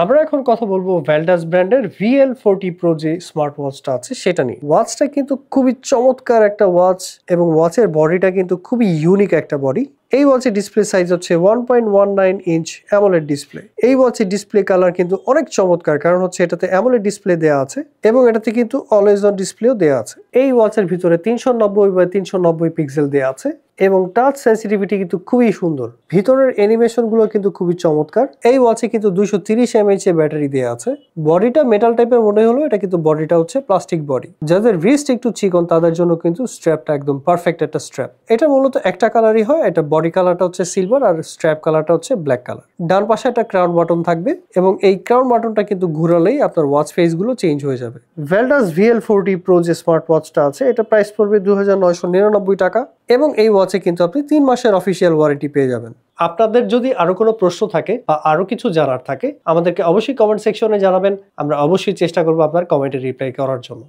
আমরা এখন কথা বলবো ভ্যালডাস ব্র্যান্ডের VL40 Pro যে স্মার্ট ওয়াচটা আছে সেটা নিয়ে। ওয়াচটা কিন্তু খুবই চমৎকার একটা ওয়াচ এবং ওয়াচের বডিটা কিন্তু খুবই ইউনিক একটা বডি। এই ওয়াচের ডিসপ্লে সাইজ হচ্ছে 1.19 ইঞ্চ অ্যামোলেড ডিসপ্লে। এই ওয়াচের ডিসপ্লে কালার কিন্তু অনেক চমৎকার, কারণ হচ্ছে এটাতে অ্যামোলেড ডিসপ্লে দেওয়া আছে এবং এটাতে কিন্তু অলওয়েজ অন ডিসপ্লেও দেওয়া আছে। এই ওয়াচের ভিতরে 390x390 পিক্সেল দেওয়া আছে এবং টাচ সেন্সিটিভিটি কিন্তু খুবই সুন্দর। ভিতরের অ্যানিমেশন গুলো কিন্তু খুবই চমৎকার। এই ওয়াচে কিন্তু 230 mAh এর ব্যাটারি দেওয়া আছে। বডিটা মেটাল টাইপের মনে হলো, এটা কিন্তু বডিটা হচ্ছে প্লাস্টিক বডি। যাদের রিস্ট একটু চিকন তাদের জন্য কিন্তু স্ট্র্যাপটা একদম পারফেক্ট একটা স্ট্র্যাপ। এটা মূলত একটা কালারই হয়, এটা বডি কালারটা হচ্ছে সিলভার আর স্ট্র্যাপ কালারটা হচ্ছে ব্ল্যাক কালার। ডান পাশে একটা ক্রাউন বাটন থাকবে এবং এই ক্রাউন বাটনটা কিন্তু ঘোরালেই আপনার ওয়াচ ফেস গুলো চেঞ্জ হয়ে যাবে। ভ্যালডাস VL40 Pro যে স্মার্ট ওয়াচটা আছে এটা প্রাইস পড়বে 2999 টাকা এবং এই ওয়াচে কিন্তু আপনি 3 মাসের অফিসিয়াল ওয়ারেন্টি পেয়ে যাবেন। আপনাদের যদি আরো কোনো প্রশ্ন থাকে বা আরো কিছু জানার থাকে আমাদেরকে অবশ্যই কমেন্ট সেকশনে জানাবেন। আমরা অবশ্যই চেষ্টা করবো আপনার কমেন্টে রিপ্লাই করার জন্য।